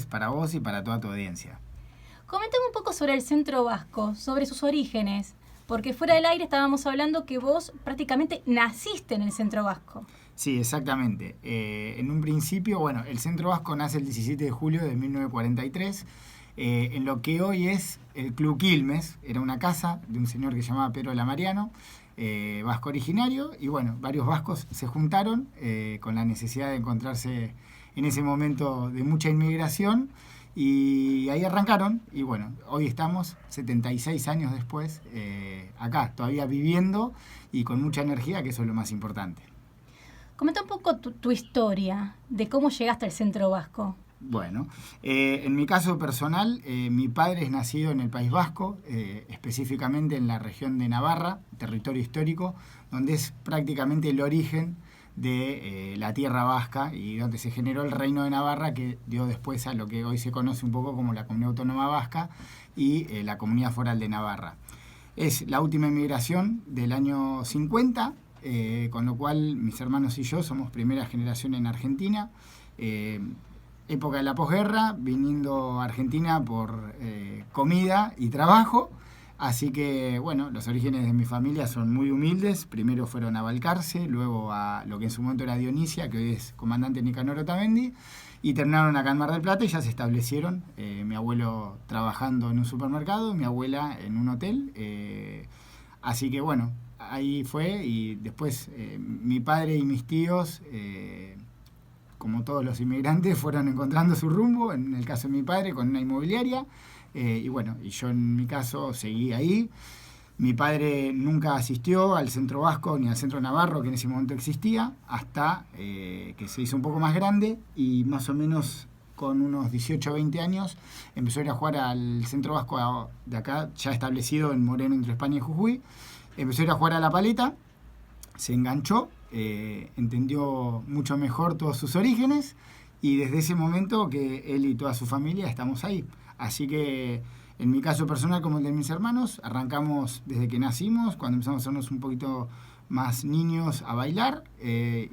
Para vos y para toda tu audiencia. Coméntame un poco sobre el Centro Vasco, sobre sus orígenes, porque fuera del aire estábamos hablando que vos prácticamente naciste en el Centro Vasco. Sí, exactamente. En un principio, bueno, el Centro Vasco nace el 17 de julio de 1943, en lo que hoy es el Club Quilmes. Era una casa de un señor que se llamaba Pedro Lamariano, vasco originario, y bueno, varios vascos se juntaron con la necesidad de encontrarse en ese momento de mucha inmigración, y ahí arrancaron, y bueno, hoy estamos 76 años después acá, todavía viviendo y con mucha energía, que eso es lo más importante. Comenta un poco tu historia de cómo llegaste al Centro Vasco. Bueno, en mi caso personal, mi padre es nacido en el País Vasco, específicamente en la región de Navarra, territorio histórico, donde es prácticamente el origen de la tierra vasca y donde se generó el Reino de Navarra, que dio después a lo que hoy se conoce un poco como la Comunidad Autónoma Vasca y la Comunidad Foral de Navarra. Es la última inmigración del año 50, con lo cual mis hermanos y yo somos primera generación en Argentina. Época de la posguerra, viniendo a Argentina por comida y trabajo. Así que, bueno, los orígenes de mi familia son muy humildes. Primero fueron a Balcarce, luego a lo que en su momento era Dionisia, que hoy es comandante Nicanor Otamendi, y terminaron acá en Mar del Plata y ya se establecieron. Mi abuelo trabajando en un supermercado, mi abuela en un hotel. Así que, bueno, ahí fue. Y después mi padre y mis tíos, como todos los inmigrantes, fueron encontrando su rumbo. En el caso de mi padre, con una inmobiliaria. Y bueno, y yo en mi caso seguí ahí. Mi padre nunca asistió al Centro Vasco ni al Centro Navarro, que en ese momento existía, hasta que se hizo un poco más grande y más o menos con unos 18 o 20 años empezó a ir a jugar al Centro Vasco de acá, ya establecido en Moreno, entre España y Jujuy. Empezó a ir a jugar a la paleta, se enganchó, entendió mucho mejor todos sus orígenes y desde ese momento que él y toda su familia estamos ahí. Así que en mi caso personal como el de mis hermanos, arrancamos desde que nacimos, cuando empezamos a hacernos un poquito más niños a bailar,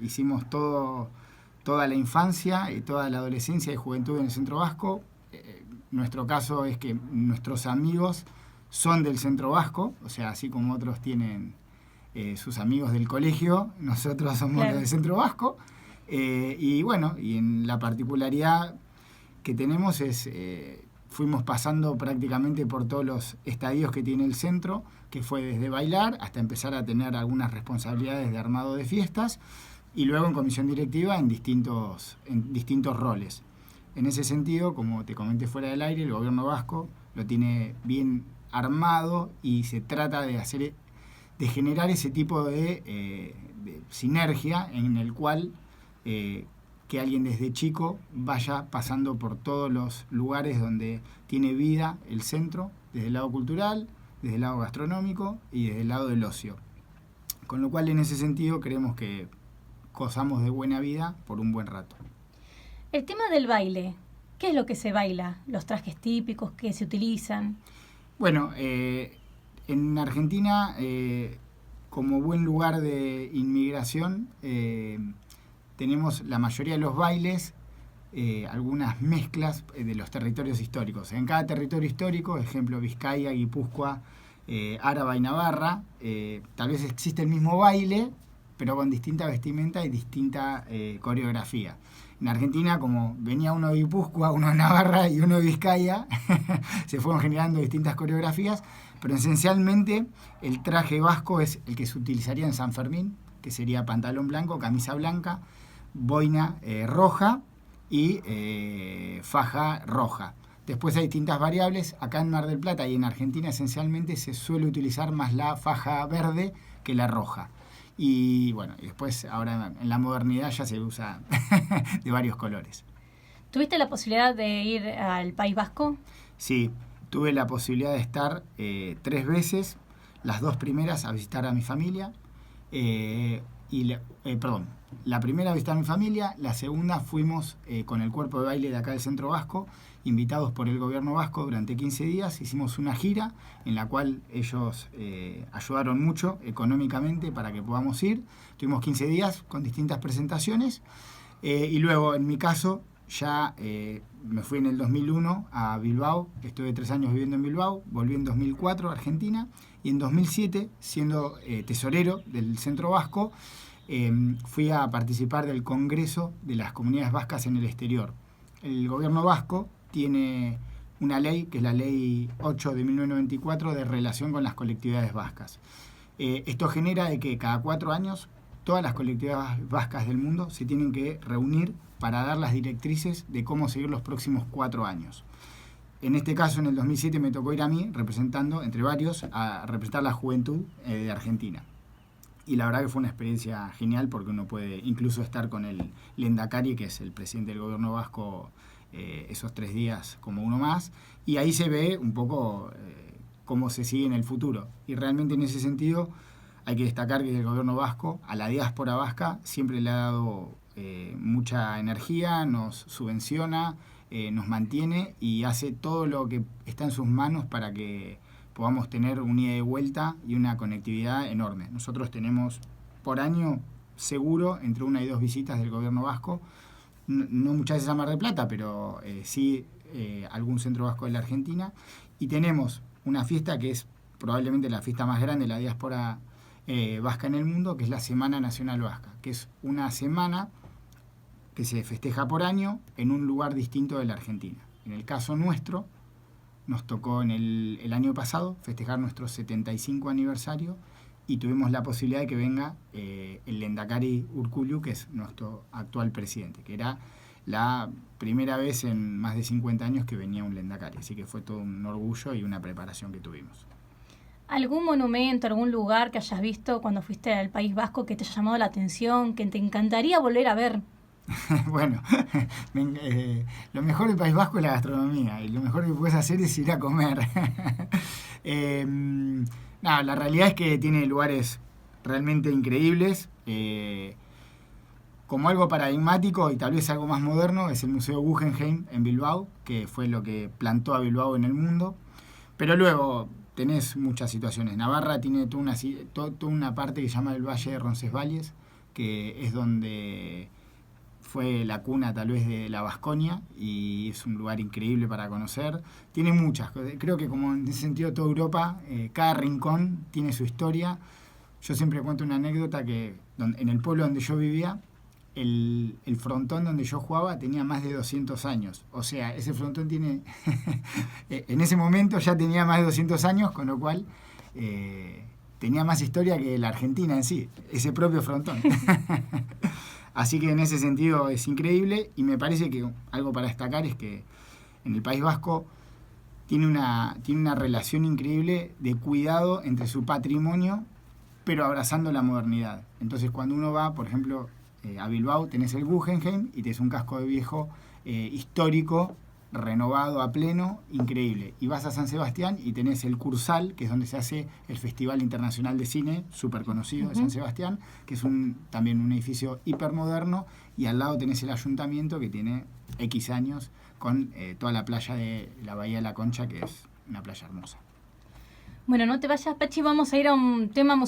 hicimos toda la infancia y toda la adolescencia y juventud en el Centro Vasco. Nuestro caso es que nuestros amigos son del Centro Vasco, o sea, así como otros tienen sus amigos del colegio, nosotros somos los del Centro Vasco. Y bueno, y en la particularidad que tenemos es... fuimos pasando prácticamente por todos los estadios que tiene el centro, que fue desde bailar hasta empezar a tener algunas responsabilidades de armado de fiestas y luego en comisión directiva en distintos roles. En ese sentido, como te comenté fuera del aire, el gobierno vasco lo tiene bien armado y se trata de generar ese tipo de sinergia en el cual que alguien desde chico vaya pasando por todos los lugares donde tiene vida el centro, desde el lado cultural, desde el lado gastronómico y desde el lado del ocio. Con lo cual, en ese sentido, creemos que gozamos de buena vida por un buen rato. El tema del baile, ¿qué es lo que se baila? ¿Los trajes típicos que se utilizan? Bueno, en Argentina, como buen lugar de inmigración, tenemos la mayoría de los bailes, algunas mezclas de los territorios históricos. En cada territorio histórico, ejemplo Vizcaya, Guipúzcoa, Áraba y Navarra, tal vez existe el mismo baile, pero con distinta vestimenta y distinta coreografía. En Argentina, como venía uno de Guipúzcoa, uno de Navarra y uno de Vizcaya, se fueron generando distintas coreografías, pero esencialmente el traje vasco es el que se utilizaría en San Fermín, que sería pantalón blanco, camisa blanca, boina roja y faja roja. Después hay distintas variables. Acá en Mar del Plata y en Argentina esencialmente se suele utilizar más la faja verde que la roja. Y bueno, y después ahora en la modernidad ya se usa de varios colores. ¿Tuviste la posibilidad de ir al País Vasco? Sí, tuve la posibilidad de estar 3 veces, las 2 primeras a visitar a mi familia. La primera a visitar a mi familia, la segunda fuimos con el cuerpo de baile de acá del Centro Vasco, invitados por el gobierno vasco durante 15 días, hicimos una gira en la cual ellos ayudaron mucho económicamente para que podamos ir. Tuvimos 15 días con distintas presentaciones y luego en mi caso ya me fui en el 2001 a Bilbao, estuve 3 años viviendo en Bilbao, volví en 2004 a Argentina, y en 2007, siendo tesorero del Centro Vasco, fui a participar del Congreso de las Comunidades Vascas en el Exterior. El gobierno vasco tiene una ley, que es la Ley 8 de 1994, de relación con las colectividades vascas. Esto genera de que cada 4 años todas las colectividades vascas del mundo se tienen que reunir para dar las directrices de cómo seguir los próximos 4 años. En este caso, en el 2007, me tocó ir a mí, representando, entre varios, a representar la juventud de Argentina. Y la verdad que fue una experiencia genial, porque uno puede incluso estar con el Lehendakari, que es el presidente del gobierno vasco, esos 3 días como uno más, y ahí se ve un poco cómo se sigue en el futuro. Y realmente en ese sentido hay que destacar que el gobierno vasco, a la diáspora vasca, siempre le ha dado mucha energía, nos subvenciona, nos mantiene y hace todo lo que está en sus manos para que podamos tener un ida y vuelta y una conectividad enorme. Nosotros tenemos por año seguro entre 1 y 2 visitas del gobierno vasco, no muchas veces a Mar del Plata, pero sí algún centro vasco de la Argentina, y tenemos una fiesta que es probablemente la fiesta más grande de la diáspora vasca en el mundo, que es la Semana Nacional Vasca, que es una semana que se festeja por año en un lugar distinto de la Argentina. En el caso nuestro, nos tocó en el año pasado festejar nuestro 75 aniversario y tuvimos la posibilidad de que venga el Lehendakari Urkullu, que es nuestro actual presidente, que era la primera vez en más de 50 años que venía un Lehendakari, así que fue todo un orgullo y una preparación que tuvimos. ¿Algún monumento, algún lugar que hayas visto cuando fuiste al País Vasco que te haya llamado la atención, que te encantaría volver a ver? Bueno, lo mejor del País Vasco es la gastronomía, y lo mejor que puedes hacer es ir a comer. La realidad es que tiene lugares realmente increíbles. Como algo paradigmático y tal vez algo más moderno es el Museo Guggenheim en Bilbao, que fue lo que plantó a Bilbao en el mundo. Pero luego tenés muchas situaciones. Navarra tiene toda una parte que se llama el Valle de Roncesvalles, que es donde fue la cuna tal vez de la Vasconia, y es un lugar increíble para conocer. Tiene muchas cosas. Creo que como en ese sentido toda Europa, cada rincón tiene su historia. Yo siempre cuento una anécdota que en el pueblo donde yo vivía, el frontón donde yo jugaba tenía más de 200 años. O sea, ese frontón tiene... en ese momento ya tenía más de 200 años, con lo cual tenía más historia que la Argentina en sí, ese propio frontón. Así que en ese sentido es increíble, y me parece que algo para destacar es que en el País Vasco tiene una relación increíble de cuidado entre su patrimonio, pero abrazando la modernidad. Entonces cuando uno va, por ejemplo, a Bilbao, tenés el Guggenheim y tenés un casco de viejo histórico, renovado a pleno, increíble. Y vas a San Sebastián y tenés el Cursal, que es donde se hace el Festival Internacional de Cine, súper conocido de San Sebastián, que es también un edificio hipermoderno, y al lado tenés el ayuntamiento, que tiene X años, con toda la playa de la Bahía de la Concha, que es una playa hermosa. Bueno, no te vayas, Pachi, vamos a ir a un tema musical.